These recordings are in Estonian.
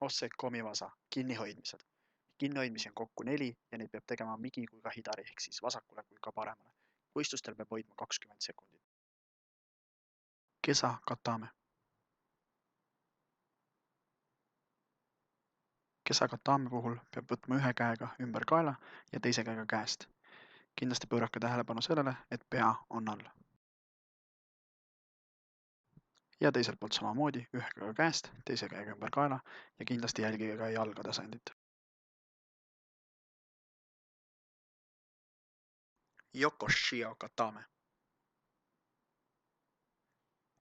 Osse komivasa, kinnihoidmised. Kinnihoidmisi on kokku 4 ja neid peab tegema migi kui ka hidari ehk siis vasakule kui ka paremale. Võistlustel peab hoidma 20 sekundit. Kesa katame. Kesa katame puhul peab võtma ühe käega ümber kaela ja teise käega käest. Kindlasti pöörake tähelepanu sellele, et pea on all. Ja teiselt poolt samamoodi ühe käega käest, teise käega ümber kaela ja kindlasti jälgige ka jalgade asendit. Yokoshio katame.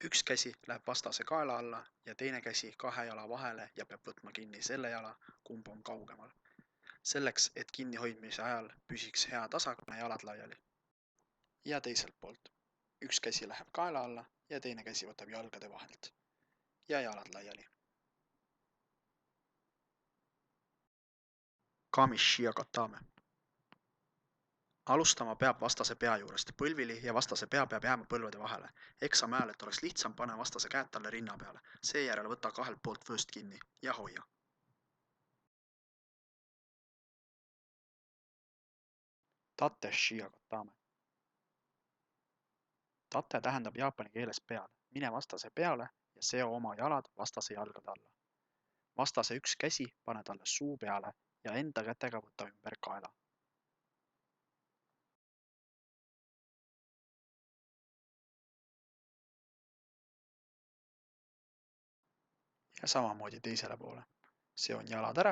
Üks käsi läheb vastase kaela alla ja teine käsi 2 jala vahele ja peab võtma kinni selle jala, kumb on kaugemal. Selleks, et kinnihoidmise ajal püsiks hea tasakaal ja jalad laiali. Ja teiselt poolt. Üks käsi läheb kaela alla ja teine käsi võtab jalgade vahelt. Ja jalad laiali. Kamishia katame. Alustama peab vastase pea juurest põlvili ja vastase pea peab jääma põlvede vahele. Eksami ajal, et oleks lihtsam, pane vastase käed talle rinna peale. Seejärel võta kahelt poolt vööst kinni ja hoia. Tate shia katame. Tate tähendab jaapani keeles peale. Mine vastase peale ja seo oma jalad vastase jalgade alla. Vastase üks käsi pane talle suu peale ja enda kätega võta ümber kaela. Ja samamoodi teisele poole. Seon jalad ära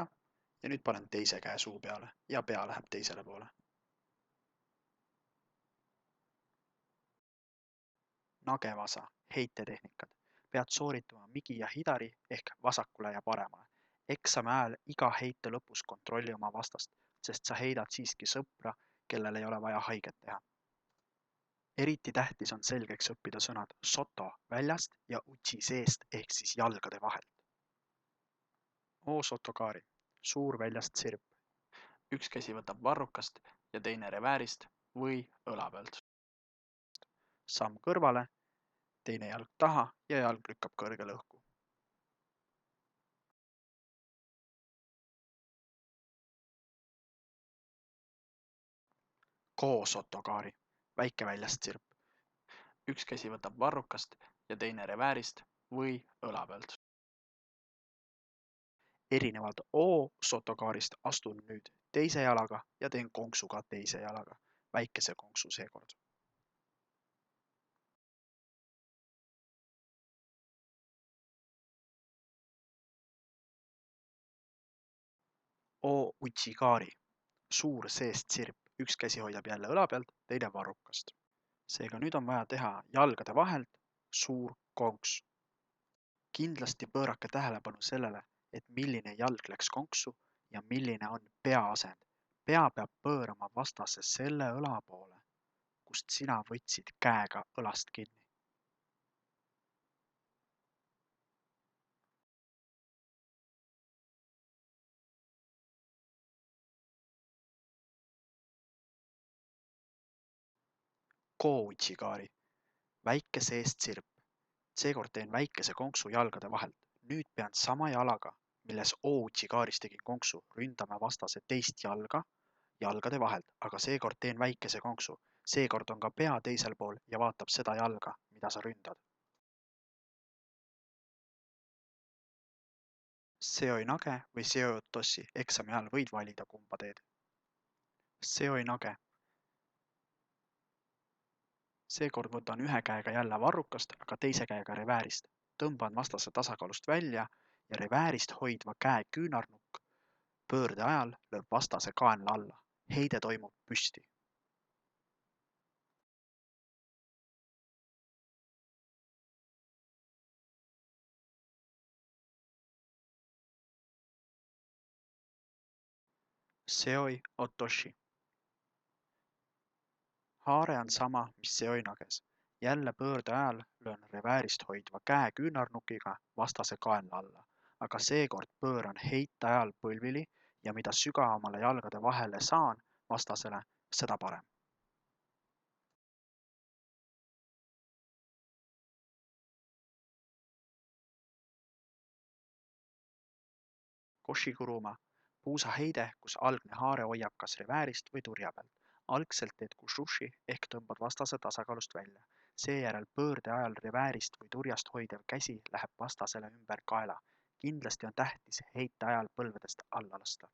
ja nüüd panen teise käe suu peale ja pea läheb teisele poole. Nagevasa, heitetehnikad. Pead sooritama migi ja hidari ehk vasakule ja paremale. Eksami ajal iga heite lõpus kontrolli oma vastast, sest sa heidad siiski sõpra, kellel ei ole vaja haiget teha. Eriti tähtis on selgeks õppida sõnad soto väljast ja uchi seest ehk siis jalgade vahelt. O-sotokaari, suur väljast sirp. Üks käsi võtab varrukast ja teine reväärist või õla pealt. Samm kõrvale, teine jalg taha ja jalg lükkab kõrgele õhku. Ko-sotokaari, väike väljast sirp. Üks käsi võtab varrukast ja teine reväärist või õla pealt. Erinevalt O-sotokaarist astun nüüd teise jalaga ja teen konksu ka teise jalaga. Väikese konksu seekord. O-uchikaari, suur seest sirp. Üks käsi hoiab jälle õla pealt, teine varrukast. Seega nüüd on vaja teha jalgade vahelt suur konks. Kindlasti pöörake tähelepanu sellele, et milline jalg läks konksu ja milline on pea asend. Pea peab pöörama vastase selle õla poole, kust sina võtsid käega õlast kinni. Ko-uchikaari, väike seest sirp. Seekord teen väikese konksu jalgade vahelt. Nüüd pean sama jalaga, milles O-uchikaaris tegin konksu, ründama vastase teist jalga jalgade vahelt, aga seekord teen väikese konksu. Seekord on ka pea teisel pool ja vaatab seda jalga, mida sa ründad. Seoi nage või seoi otossi, eksami ajal võid valida, kumba teed. Seoi nage. Seekord võtan ühe käega jälle varrukast, aga teise käega reväärist. Tõmban vastase tasakaalust välja ja reväärist hoidva käe küünarnukk pöörde ajal lööb vastase kaenla alla. Heide toimub püsti. Seoi otoshi. Haare on sama, mis seoi nages. Jälle pöörde ajal löön reväärist hoidva käe küünarnukiga vastase kaenla alla, aga seekord pööran heite ajal põlvili ja mida sügavamale jalgade vahele saan vastasele, seda parem. Koshiguruma, puusaheide, kus algne haare hoiab kas reväärist või turja pealt. Algselt teed kushushi ehk tõmbad vastase tasakaalust välja. Seejärel pöörde ajal reväärist või turjast hoidev käsi läheb vastasele ümber kaela. Kindlasti on tähtis heite ajal põlvedest alla lasta.